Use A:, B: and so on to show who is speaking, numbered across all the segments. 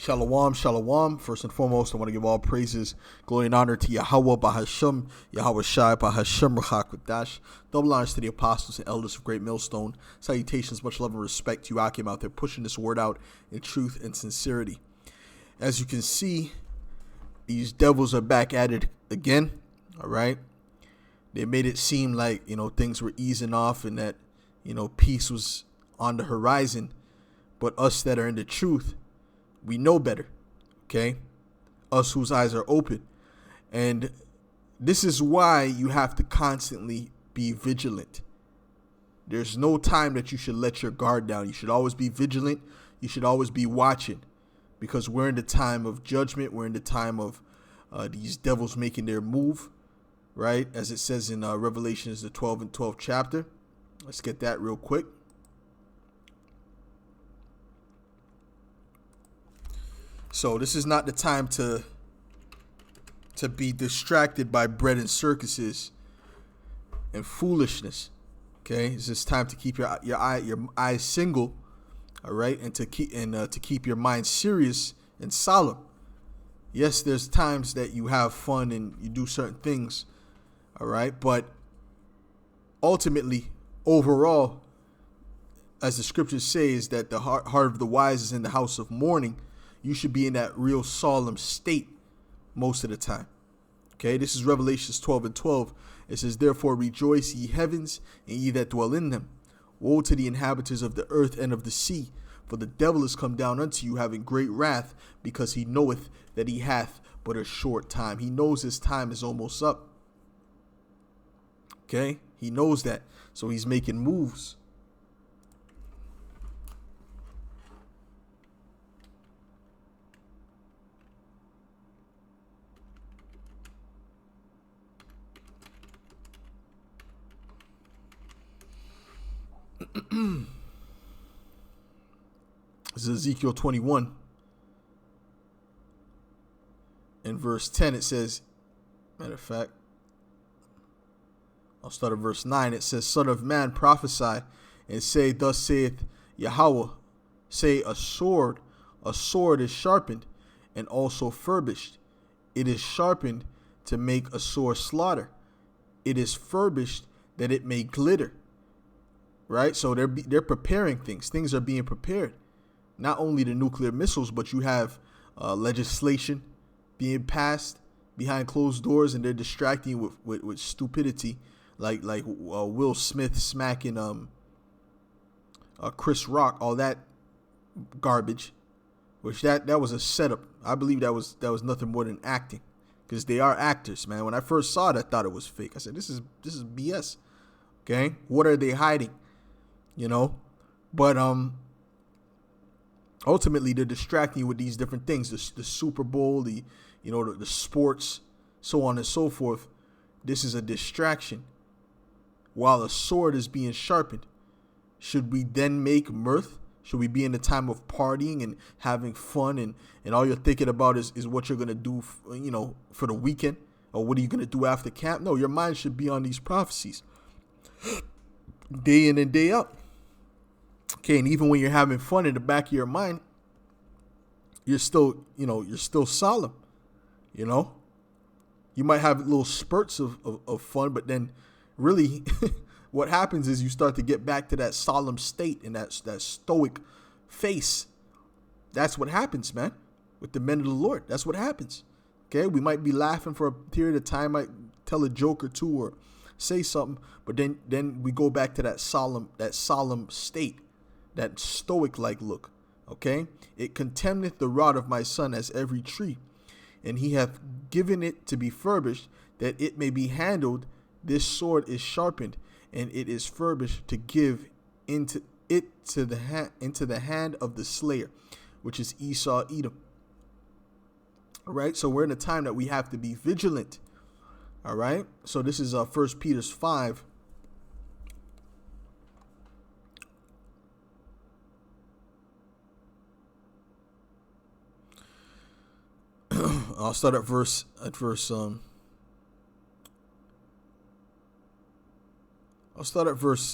A: Shalom, shalom. First and foremost, I want to give all praises, glory, and honor to Yahweh, Bahasham, Yahweh Shai, Bahasham, Rachak, double honors to the apostles and elders of Great Millstone. Salutations, much love and respect to you, Akim, out there pushing this word out in truth and sincerity. As you can see, these devils are back at it again, all right? They made it seem like, things were easing off and that, peace was on the horizon. But us that are in the truth, we know better, okay? Us whose eyes are open. And this is why you have to constantly be vigilant. There's no time that you should let your guard down. You should always be vigilant. You should always be watching, because we're in the time of judgment. We're in the time of these devils making their move, right? As it says in Revelations, the 12th chapter. Let's get that real quick. So this is not the time to be distracted by bread and circuses and foolishness. Okay, it's just time to keep your eyes single, all right, and to keep your mind serious and solemn. Yes, there's times that you have fun and you do certain things, all right, but ultimately, overall, as the scriptures say, is that the heart of the wise is in the house of mourning. You should be in that real solemn state most of the time. Okay, this is Revelations 12:12. It says, "Therefore rejoice, ye heavens, and ye that dwell in them. Woe to the inhabitants of the earth and of the sea, for the devil is come down unto you, having great wrath, because he knoweth that he hath but a short time." He knows his time is almost up. Okay, he knows that, so he's making moves. This is Ezekiel 21. In verse 10, it says, matter of fact, I'll start at verse 9. It says, "Son of man, prophesy, and say, Thus saith Yahweh, say, a sword is sharpened, and also furbished. It is sharpened to make a sore slaughter. It is furbished that it may glitter." Right? So they're preparing things. Things are being prepared. Not only the nuclear missiles, but you have legislation being passed behind closed doors, and they're distracting you with stupidity, like Will Smith smacking Chris Rock, all that garbage, which that was a setup. I believe that was nothing more than acting, because they are actors, man. When I first saw it, I thought it was fake. I said, this is BS. Okay, what are they hiding? But ultimately they're distracting you with these different things, the Super Bowl, the sports, so on and so forth. This is a distraction while a sword is being sharpened. Should we then make mirth? Should we be in the time of partying and having fun, and all you're thinking about is what you're going to do, for the weekend, or what are you going to do after camp? No, your mind should be on these prophecies day in and day out. Okay, and even when you're having fun, in the back of your mind, you're still solemn. You might have little spurts of fun, but then really what happens is you start to get back to that solemn state and that stoic face. That's what happens, man, with the men of the Lord. That's what happens. Okay, we might be laughing for a period of time, might tell a joke or two or say something, but then we go back to that solemn state, that stoic-like look. Okay, "It contemneth the rod of my son as every tree, and he hath given it to be furbished, that it may be handled. This sword is sharpened, and it is furbished to give into the hand of the slayer," which is Esau, Edom. All right, so we're in a time that we have to be vigilant. All right, so this is 1 Peter 5. I'll start at verse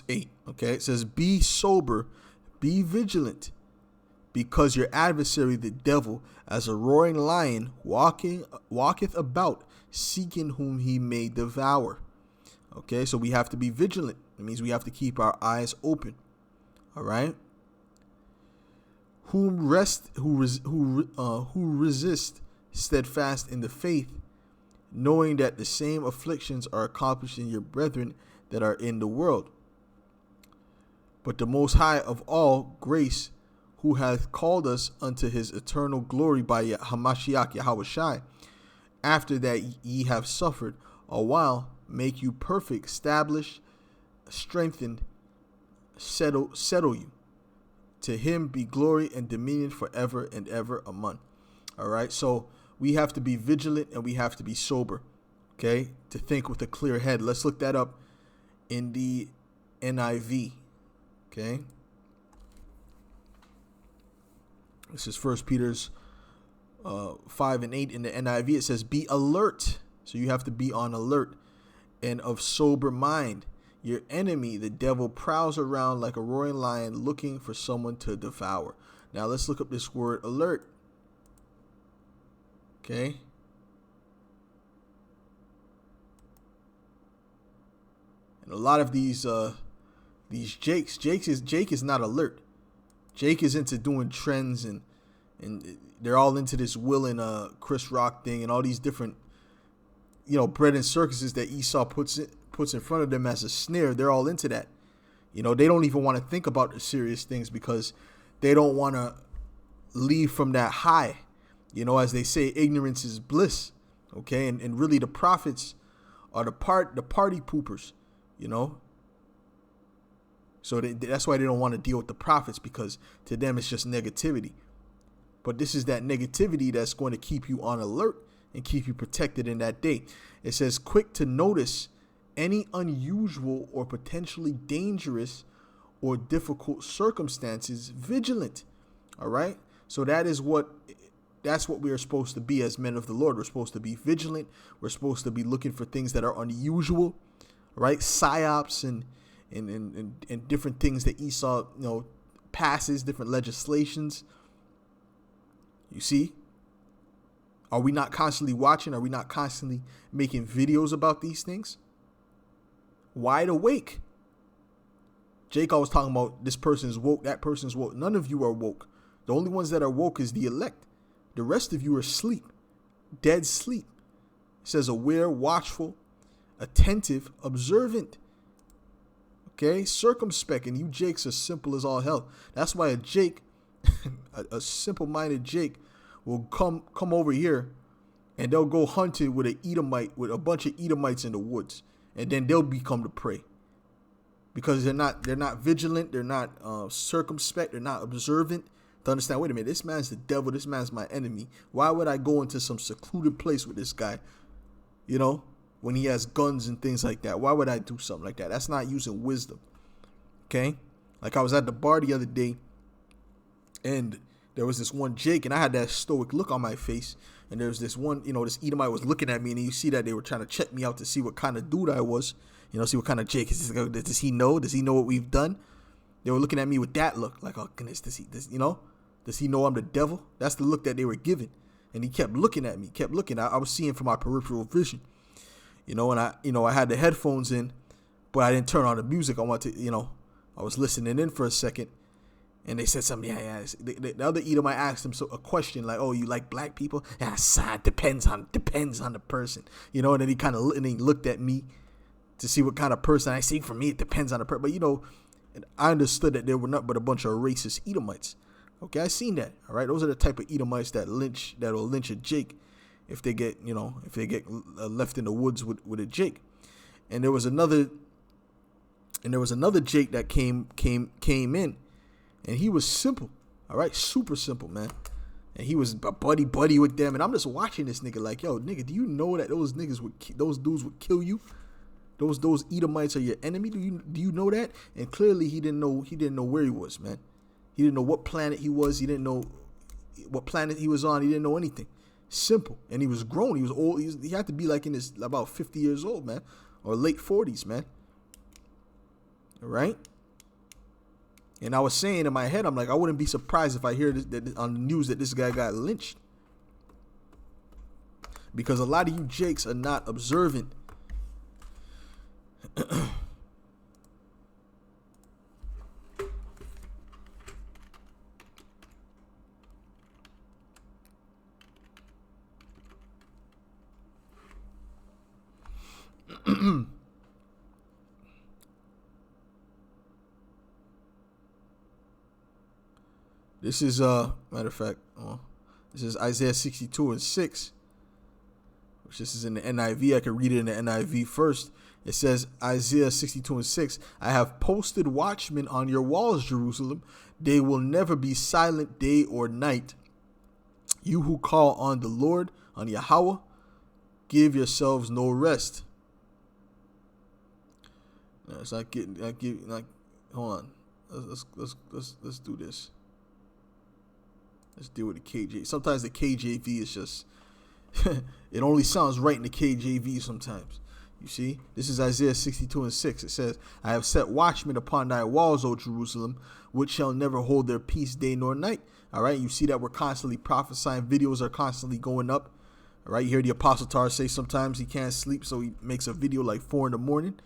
A: 8. Okay, it says, "Be sober, be vigilant, because your adversary the devil, as a roaring lion, walketh about, seeking whom he may devour. Okay, so we have to be vigilant. It means we have to keep our eyes open. All right. Who resist steadfast in the faith, knowing that the same afflictions are accomplished in your brethren that are in the world. But the Most High of all grace, who hath called us unto his eternal glory by Hamashiach Yahushai, after that ye have suffered a while, make you perfect, establish, strengthen, settle you. To him be glory and dominion forever and ever. Amen. All right. So we have to be vigilant and we have to be sober. Okay. To think with a clear head. Let's look that up in the NIV. Okay. This is 1 Peter's 5 and 8 in the NIV. It says, be alert. So you have to be on alert and of sober mind. Your enemy, the devil, prowls around like a roaring lion looking for someone to devour. Now let's look up this word alert. Okay. And a lot of these Jake is not alert. Jake is into doing trends and they're all into this Will and Chris Rock thing and all these different, bread and circuses that Esau puts in front of them as a snare. They're all into that. They don't even want to think about the serious things because they don't want to leave from that high. As they say, ignorance is bliss. Okay, and really the prophets are the party poopers. So that's why they don't want to deal with the prophets, because to them it's just negativity. But this is that negativity that's going to keep you on alert and keep you protected in that day. It says, quick to notice any unusual or potentially dangerous or difficult circumstances, vigilant. All right. So that's what we are supposed to be as men of the Lord. We're supposed to be vigilant. We're supposed to be looking for things that are unusual, right? Psyops and different things that Esau, passes, different legislations. You see? Are we not constantly watching? Are we not constantly making videos about these things? Wide awake. Jake always talking about this person's woke, that person's woke. None of you are woke. The only ones that are woke is the elect. The rest of you are asleep. Dead sleep. It says aware, watchful, attentive, observant. Okay? Circumspect. And you Jakes are simple as all hell. That's why a Jake, a simple-minded Jake, will come over here and they'll go hunting with a bunch of Edomites in the woods. And then they'll become the prey. Because they're not vigilant, they're not circumspect, they're not observant to understand, wait a minute, this man's the devil, this man's my enemy. Why would I go into some secluded place with this guy, when he has guns and things like that? Why would I do something like that? That's not using wisdom. Okay? Like I was at the bar the other day, and there was this one Jake, and I had that stoic look on my face, and there was this one, this Edomite was looking at me, and you see that they were trying to check me out to see what kind of dude I was, see what kind of Jake is this. Does he know? Does he know what we've done? They were looking at me with that look, like, oh goodness, does he know I'm the devil? That's the look that they were giving. And he kept looking at me, I was seeing from my peripheral vision, and I had the headphones in, but I didn't turn on the music. I wanted to, I was listening in for a second, and they said something. Yeah. The other Edomite asked him a question like, "Oh, you like black people?" Yeah, it depends on the person, And then he looked at me to see what kind of person I see. For me, it depends on the person. But and I understood that they were not but a bunch of racist Edomites. Okay, I seen that. All right, those are the type of Edomites that'll lynch a Jake if they get left in the woods with a Jake. And there was another Jake that came in, and he was simple. All right, super simple, man. And he was a buddy with them, and I'm just watching this nigga like, yo, nigga, do you know that those dudes would kill you? Those Edomites are your enemy. Do you know that? And clearly he didn't know where he was, man. He didn't know what planet he was. He didn't know what planet he was on. He didn't know anything. Simple. And he was grown. He was old. He had to be like in his about 50 years old, man, or late 40s, man. All right. And I was saying in my head, I'm like, I wouldn't be surprised if I hear that on the news that this guy got lynched. Because a lot of you jakes are not observant. This is matter of fact, this is Isaiah 62:6, which this is in the NIV. I can read it in the NIV first. It says, Isaiah 62:6, I have posted watchmen on your walls, Jerusalem. They will never be silent day or night. You who call on the Lord, on Yahweh, give yourselves no rest. No, it's not getting. Hold on. Let's do this. Let's deal with the KJ. Sometimes the KJV is just, it only sounds right in the KJV sometimes. You see, this is Isaiah 62:6. It says, I have set watchmen upon thy walls, O Jerusalem, which shall never hold their peace day nor night. All right, you see that we're constantly prophesying. Videos are constantly going up. All right, you hear the Apostle Tar say sometimes he can't sleep, so he makes a video like 4 in the morning.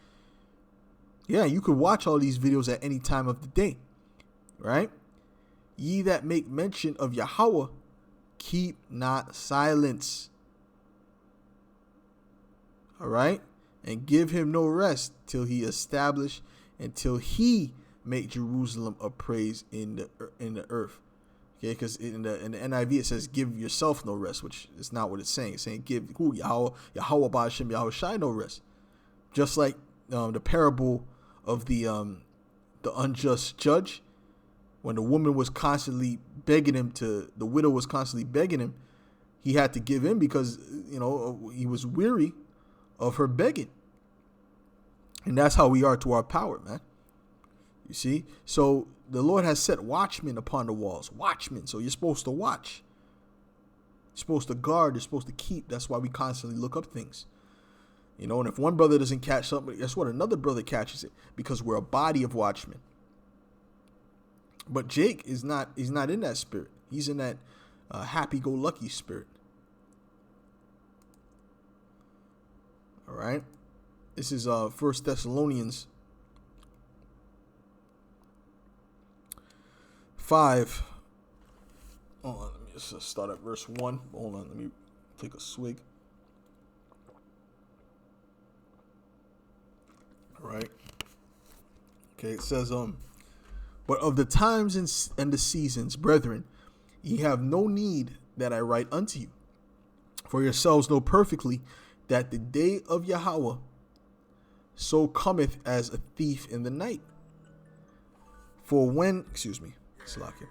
A: Yeah, you could watch all these videos at any time of the day. Right? Ye that make mention of Yahweh, keep not silence. All right? And give him no rest till he establish, until he make Jerusalem a praise in the earth. Okay, because in the NIV it says give yourself no rest, which is not what it's saying. It's saying give who Yahweh Ba'ashem Yahweh Shai no rest. Just like the parable of the unjust judge, when the woman was constantly begging him the widow was constantly begging him, he had to give in because he was weary of her begging. And that's how we are to our power, man. You see? So the Lord has set watchmen upon the walls. Watchmen. So you're supposed to watch. You're supposed to guard. You're supposed to keep. That's why we constantly look up things. And if one brother doesn't catch something, guess what? Another brother catches it, because we're a body of watchmen. But Jake he's not in that spirit. He's in that happy-go-lucky spirit. All right. This is 1 Thessalonians 5. Hold on, let me just start at verse 1. Hold on, let me take a swig. All right. Okay, it says, but of the times and the seasons, brethren, ye have no need that I write unto you. For yourselves know perfectly that the day of Yahweh so cometh as a thief in the night. For when, Salakia.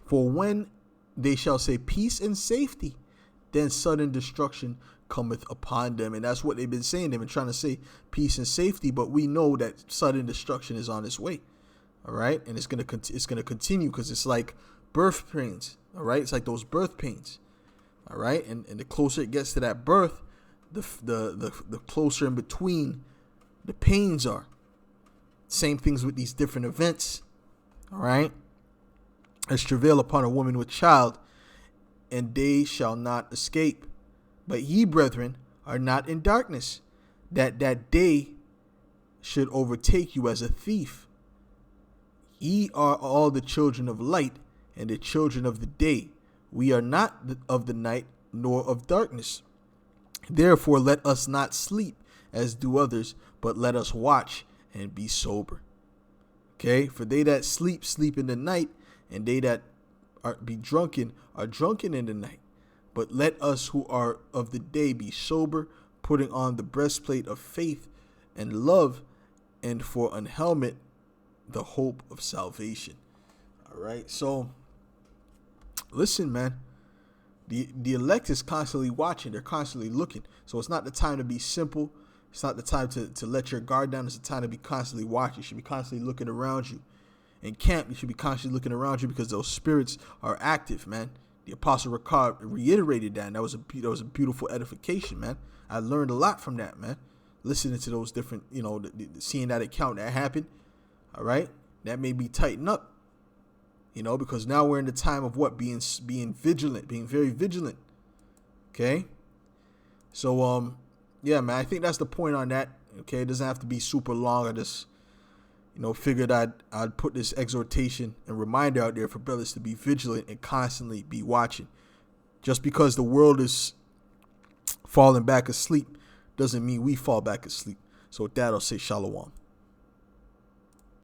A: For when they shall say peace and safety, then sudden destruction cometh upon them. And that's what they've been saying. They've been trying to say peace and safety, but we know that sudden destruction is on its way. All right, and it's gonna continue, because it's like birth pains. All right, it's like those birth pains. All right, and the closer it gets to that birth, the closer in between the pains are. Same things with these different events. All right, as travail upon a woman with child, and they shall not escape. But ye, brethren, are not in darkness, that day should overtake you as a thief. Ye are all the children of light, and the children of the day. We are not of the night, nor of darkness. Therefore let us not sleep, as do others, but let us watch and be sober. Okay, for they that sleep, sleep in the night, and they that are drunken in the night. But let us who are of the day be sober, putting on the breastplate of faith and love, and for an helmet the hope of salvation. All right, so listen, man. The elect is constantly watching. They're constantly looking. So it's not the time to be simple. It's not the time to let your guard down. It's the time to be constantly watching. You should be constantly looking around you. In camp, you should be constantly looking around you, because those spirits are active, man. The Apostle Ricard reiterated that, and that was a beautiful edification, man. I learned a lot from that, man. listening to those different, seeing that account that happened, all right, that made me tighten up, because now we're in the time of what? Being vigilant, being very vigilant. Okay. So, yeah, man, I think that's the point on that. Okay. It doesn't have to be super long. I just, figured I'd put this exhortation and reminder out there for brothers to be vigilant and constantly be watching. Just because the world is falling back asleep doesn't mean we fall back asleep. So with that, I'll say shalom.